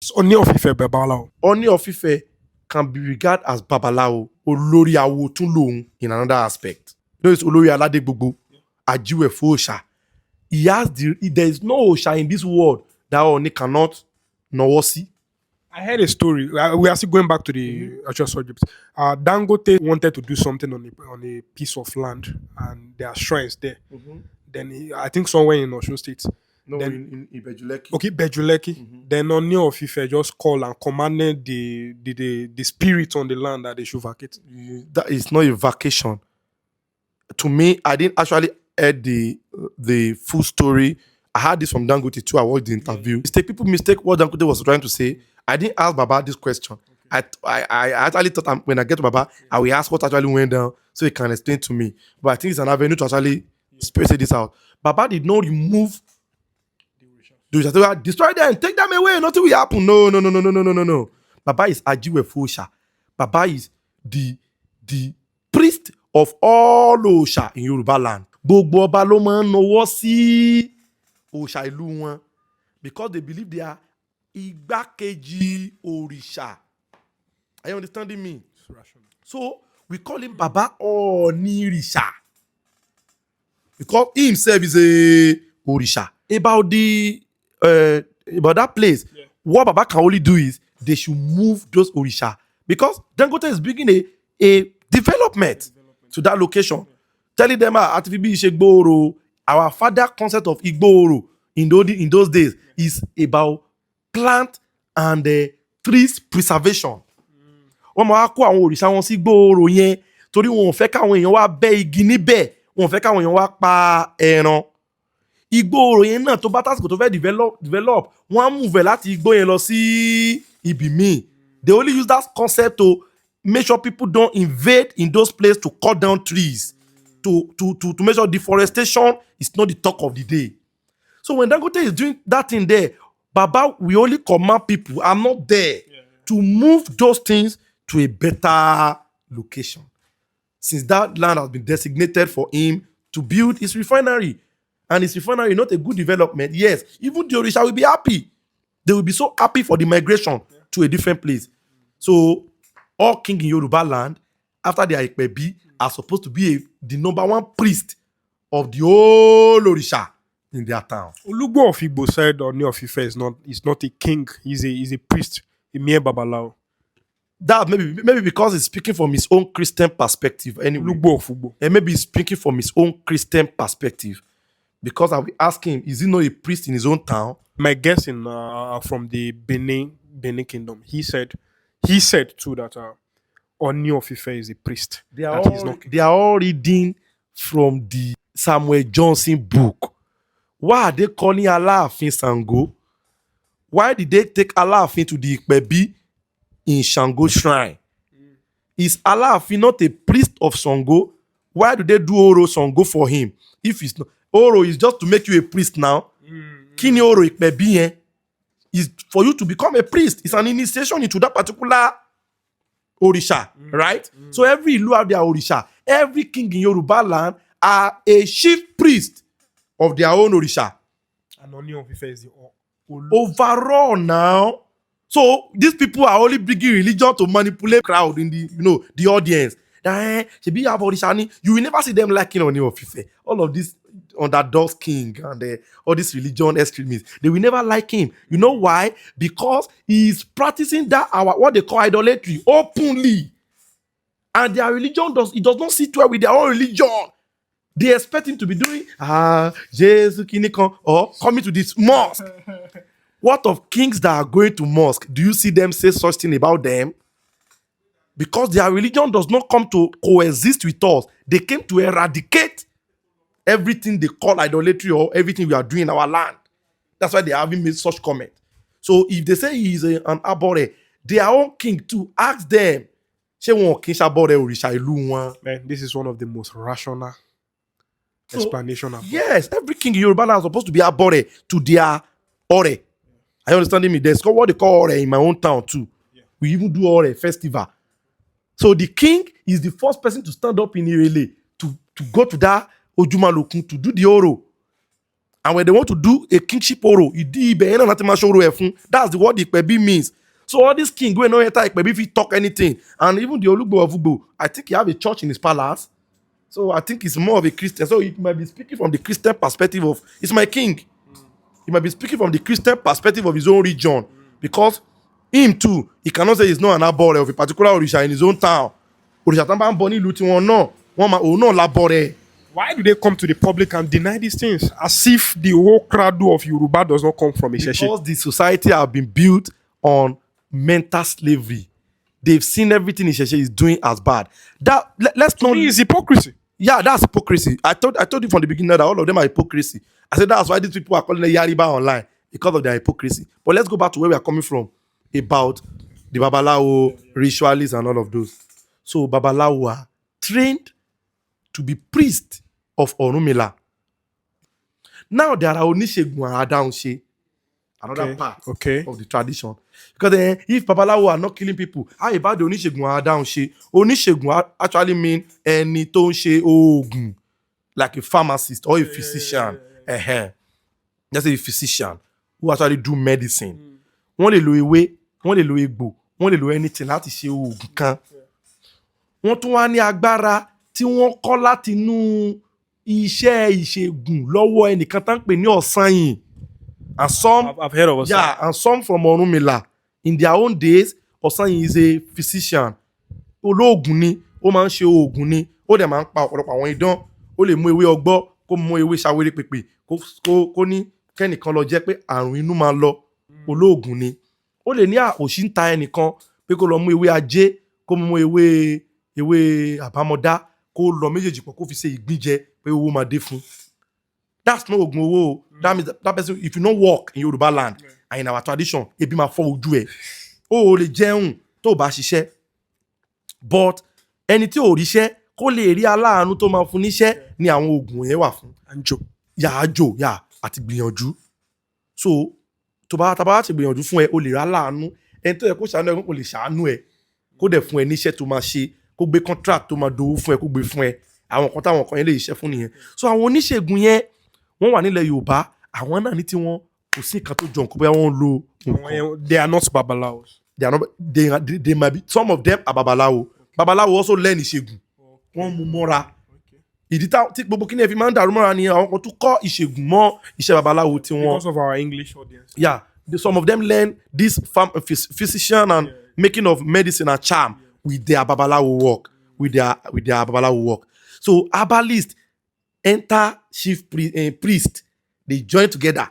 It's Ooni of Ife Babalawo. Ooni of Ife can be regarded as Babalawo, Olórí Awo tún lòun in another aspect. There is Olórí Aládé gbogbo, Ajiwe Fosha. There is no Osha in this world that Ooni cannot nawọ́ sí. I heard a story. We are still going back to the actual subject. Dangote wanted to do something on a piece of land, and there are shrines there. Then I think somewhere in Osun State. No, Then, in Bejuleki. okay, Bejuleki. Then Ooni of Ife just called and commanded the spirit on the land that they should vacate. That is not a vacation. To me, I didn't actually heard the full story. I heard this from Dangote too. I watched the interview. People mistake what Dangote was trying to say. I didn't ask Baba this question. I actually thought when I get to Baba, I will ask what actually went down so he can explain to me. But I think it's an avenue to actually space this out. Baba did not remove. Destroy them, take them away, nothing will happen. No. Baba is Ajiwe Fosha. Baba is the priest of all Osha in Yoruba land. Gbogbo ọba ló máa ń nawọ́ sí Osha ìlú wọn because they believe they are igbákejì òrìṣà. Are you understanding me? So we call him Baba Onirisha because he himself is a òrìṣà. About that place, what Baba can only do is they should move those òrìṣà because Dangote is bringing a development to that location, telling them Atifibi Isegboro, our father concept of Igboro in those days is about plant and trees preservation. Wọ́n máa kó àwọn òrìṣà wọn sí gbòòrò yẹn torí wọn ò fẹ́ káwọn èèyàn wá bẹ́ igi níbẹ̀, wọn ò fẹ́ káwọn èèyàn wá pa ẹran. Igbòòrò yẹn náà tó bá tásìkò tó fẹ́ develop wọ́n á move láti igbó yẹn lọ sí ibì míì. They only use that concept to make sure people don't invade in those places to cut down trees, to make sure deforestation is not the talk of the day. So when Dangote is doing that thing there, Baba, we only command people, I'm not there, to move those things to a better location. Since that land has been designated for him to build his refinery. And his refinery is not a good development. Yes, even the Orisha will be happy. They will be so happy for the migration to a different place. So all king in Yoruba land, after their Ikpebi, are supposed to be the number one priest of the whole Orisha in their town. Olugbo of Igbo said Ooni of Ife is not a king. He's a priest, a mere Babalawo. That maybe because he's speaking from his own Christian perspective. Anyway, Olugbo of Igbo. And maybe he's speaking from his own Christian perspective. Because I will ask him, is he not a priest in his own town? My guess from the Benin Kingdom, he said too that Ooni of Ife is a priest. They are all reading from the Samuel Johnson book. Why are they calling Aláàfin Ṣàngó? Why did they take Aláàfin to the Ikpebi in Ṣàngó shrine? Is Aláàfin not a priest of Ṣàngó? Why do they do Oro Ṣàngó for him? If it's not, Oro is just to make you a priest now. Kini Oro Ikpebi is for you to become a priest. It's an initiation into that particular Orisha, right? So every ìlú have their Orisha. Every king in Yoruba land are a chief priest of their own Orisha. And Ooni of Ife is the overall now. So these people are only bringing religion to manipulate crowd in the audience. You will never see them liking Ooni of Ife. All of this underdogs king and all these religion extremists, they will never like him. You know why? Because he is practicing that what they call idolatry openly, and their religion does not sit well with their own religion. They expect him to be doing Jesus Kinikon or coming to this mosque. What of kings that are going to mosque? Do you see them say such thing about them? Because their religion does not come to coexist with us. They came to eradicate everything they call idolatry or everything we are doing in our land. That's why they haven't made such comment. So if they say he is an abore, their own king too, ask them. Man, this is one of the most rational explanation. Yes, every king in Yoruba land is supposed to be abore to their ore. Are you understanding me? There's what they call ore in my own town too. Yeah. We even do ore festival. So the king is the first person to stand up in Irele to go to that Ojumalokun to do the oro. And when they want to do a kingship oro, that's the word Ikpebi means. So all these king go no enter Ikpebi if he talk anything. And even the Olugbo of Ugbo, I think he have a church in his palace. So I think he's more of a Christian. So he might be speaking from the Christian perspective of, he's my king. He might be speaking from the Christian perspective of his own region. Because him too, he cannot say he's not an abore of a particular Orisha in his own town. Orisha Tamba Boni Luti won no. One no labore. Why do they come to the public and deny these things? As if the whole crowd of Yoruba does not come from Isheshe. Because the society have been built on mental slavery. They've seen everything Isheshe is doing as bad. That let's not. It is hypocrisy. Yeah, that's hypocrisy. I told you from the beginning that all of them are hypocrisy. I said that's why these people are calling it Yariba online, because of their hypocrisy. But let's go back to where we are coming from about the Babalawo, ritualists, and all of those. So Babalawo are trained to be priests of Orunmila. Now there are Onisegun and Adaunse, another part of the tradition. Because if Babalawo are not killing people, how about the Onisegun and Adaunse? Onisegun actually mean ẹni tó ń ṣe oògùn, like a pharmacist or a physician. Just a physician who actually do medicine. Wọ́n lè lo ewé, wọ́n lè lo egbò, wọ́n lè lo anything láti ṣe oògùn kan. Wọ́n tún wá ní agbára tí wọ́n kọ́ láti inú iṣẹ́ ìṣègùn lọ́wọ́ ẹnìkan tán pè ní Ọ̀sanyìn. And some, I've heard of Ọ̀sanyìn. Yeah, and some from Orunmila. In their own days, Ọ̀sanyìn is a physician. Olóògùn ni, ó máa ń ṣe oògùn ni, ó dẹ̀ máa ń pa ọ̀pọ̀lọpọ̀ àwọn idán. Ó lè mú ewé ọgbọ́, kó mú ewé ṣàwérè pèpè, kó ní kẹ́nìkan lọ jẹ́ pé àrùn inú máa lọ. Olóògùn ni. Ó lè ní òṣì ń ta ẹnìkan pé kó lọ mú ewé ajé, kó mú ewé àbámọ̀dá, kó lọ méjèèjì pọ̀ kó fi ṣe ìgbíjẹ pé owó máa dé fún. That's not oògùn owó. That means that person, if you don't work in Yoruba land and in our tradition, ebi máa fọ́ ojú ẹ̀. Ó lè jẹun tó bá ṣiṣẹ́. But ẹni tí ò ríṣẹ́ kó lè rí aláàánú tó máa fún níṣẹ́ ni àwọn oògùn yẹn wà fún. Àjò àti gbìyànjú. So tó bá ti gbìyànjú fún ẹ, o lè rí aláàánú. Ẹni tó yẹ kó ṣàánú ẹ kó lè ṣàánú ẹ. Kó dẹ̀ fún ẹ níṣẹ́ tó máa ṣe. Kó gbé contract tó máa dowó fún ẹ, kó gbé fún ẹ. Àwọn kan táwọn kan yẹn lè ṣiṣẹ́ fún nìyẹn. So àwọn oníṣègùn yẹn wọ́n wà nílẹ̀ Yorùbá, àwọn náà ní tí wọ́n kò sí nǹkan tó jọ nǹkan bóyá wọ́n lo nǹkan. They are not Babalawos. They might be, some of them are Babalawo. Babalawo also learn ìṣègùn. Wọ́n mú mọ́ra. Ìdí tí gbogbo kíni ẹ fi máa ń dàrú mọ́ra ni àwọn kan tún kọ́ ìṣègùn mọ́ iṣẹ́ Babalawo tí wọ́n. Because of our English audience. Yeah, some of them learn this physician and making of medicine and charm with their Babalawo work, with their Babalawo work. So herbalist enter chief priest, they join together.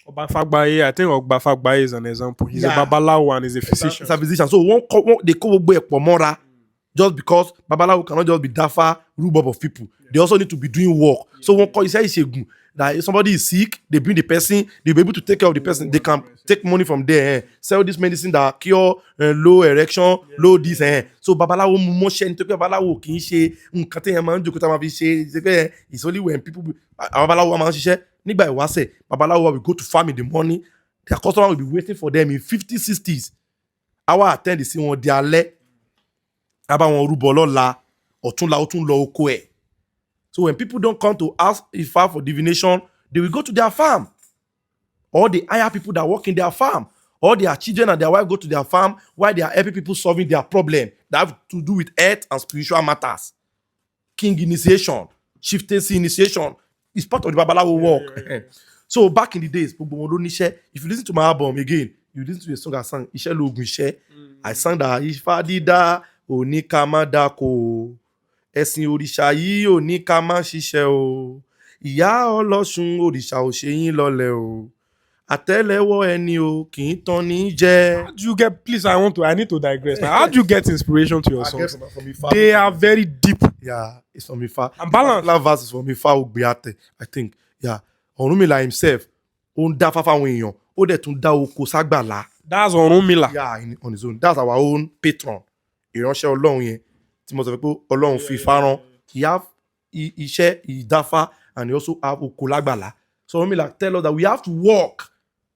Obafagbaye, I think Obafagbaye is an example. He's a Babalawo and he's a physician. He's a physician. So they call Mora just because Babalawo cannot just be dafa rhubarb of people. They also need to be doing work. So one call Isegun, that if somebody is sick, they bring the person, they'll be able to take care of the person. They can take money from there, sell this medicine that cure low erection, low this. So Babalawo motion to Babalawo kì í ṣe nǹkan tí ẹ máa ń jókòó tá máa fi ṣe it's only when people Babalawo máa ń ṣiṣẹ́ nígbà ìwáṣẹ̀. Babalawo will go to farm in the morning. Their customer will be waiting for them in 50s, 60s. Àwa attend sí wọn di alẹ́. Aba wọn rúbọ lọ́la, ọ̀túnla ó tún lọ oko ẹ̀. So when people don't come to ask Ifa for divination, they will go to their farm. Or they hire people that work in their farm. Or their children and their wife go to their farm while they are helping people solving their problem that have to do with earth and spiritual matters. King initiation, chieftaincy initiation is part of the Babalawo work. So back in the days, if you listen to my album again, you listen to a song I sang, Iṣẹ́ l'Oògùn Iṣẹ́. I sang that Ifá dídá òní ká má dáko. Ẹ̀sìn òrìṣà yìí ò ní ká má ṣiṣẹ́ o. Ìyá Ọlọ́ṣun òrìṣà ò ṣe yín lọ́lẹ̀ o. Àtẹ́lẹwọ́ ẹni o kì í tán ní jẹ. How do you get, please, I need to digress. Now, how do you get inspiration to your songs? From Ifa. They are very deep. Yeah, it's from Ifa. And balance. That verse is from Ifa Ogbeate, I think. Yeah. Orunmila himself, ó ń dá fáfá àwọn èèyàn, ó dẹ̀ tún dá oko ságbàlá. That's Orunmila. Yeah, on his own. That's our own patron. Ìránṣẹ́ Ọlọ́run yẹn. Tí mo sọ pé Ọlọ́run fi Ifá rán. He have iṣẹ́ ìdáfá and he also have oko lágbàlá. So Orunmila tell us that we have to work.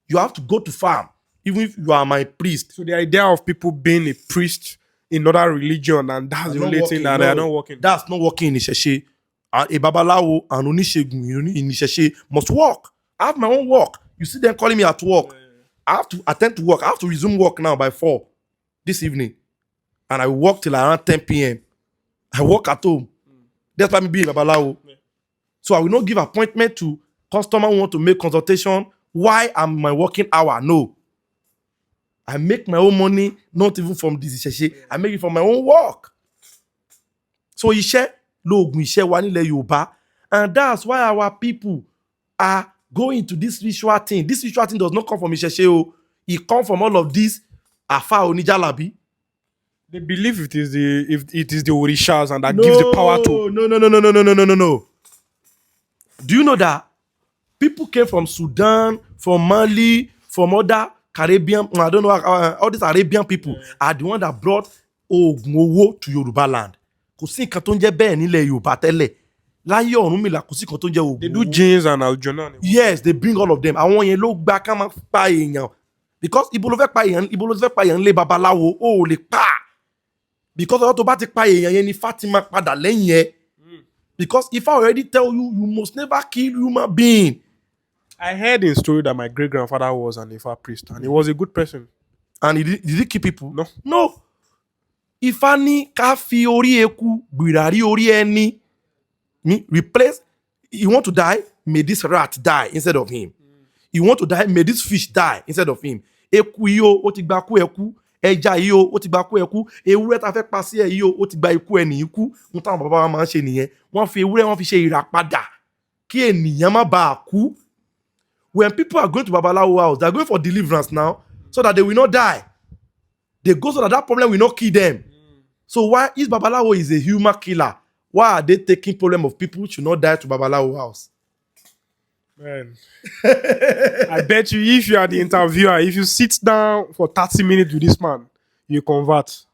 You have to go to farm, even if you are my priest. So the idea of people being a priest in another religion, and that's the only thing that they are not working. That's not working in Isheshe. a Babalawo and Onisegun in Isheshe must work. I have my own work. You see them calling me at work. I have to attend to work. I have to resume work now by 4 this evening. And I work till around 10 p.m. I work at home. That's why me being Babalawo. So I will not give appointment to customer who want to make consultation. Why am my working hour? No. I make my own money, not even from this Isheshe. I make it from my own work. So Ishe, Logun Ishe wa nile Yoruba. And that's why our people are going to this ritual thing. This ritual thing does not come from Isheshe. It comes from all of these Afa Onijalabi. They believe it is the Orishas and that gives the power to. No. Do you know that people came from Sudan, from Mali, from other Caribbean, I don't know, all these Arabian people are the ones that brought Ogun to Yoruba land. Kò sí nǹkan tó ń jẹ́ bẹ́ẹ̀ nílẹ̀ Yorùbá tẹ́lẹ̀. Láyé Ọ̀rúnmìlà kò sí nǹkan tó ń jẹ́ Ogun. They do jeans and aljona. Yes, they bring all of them. Àwọn yẹn ló gba ká máa pa èèyàn. Because ibo ló fẹ́ pa èèyàn lé babaláwo, ó lè pa. Because ọ̀rọ̀ tó bá ti pa èèyàn yẹn ni Fatima padà lẹ́yìn ẹ̀. Because if I already tell you, you must never kill human being. I heard in story that my great grandfather was an Ifa priest and he was a good person. And did he kill people? No. No. Ifá ní ká fi orí eku gbìràrí orí ẹni. Replace. You want to die? May this rat die instead of him. You want to die? May this fish die instead of him. Eku iyo ó ti gba kú eku. Ẹja iyo ó ti gba kú eku. Ewúrẹ́ tá fẹ́ pa sí ẹ iyo ó ti gba ikú ẹni ikú. N táwọn bàbá wa máa ń ṣe nìyẹn. Wọ́n fi ewúrẹ́ wọ́n fi ṣe ìràpadà kí ènìyàn má bàa kú. When people are going to Babalawo house, they are going for deliverance now so that they will not die. They go so that that problem will not kill them. So why is Babalawo is a human killer? Why are they taking problem of people should not die to Babalawo house? Man, I bet you if you are the interviewer, if you sit down for 30 minutes with this man, you convert.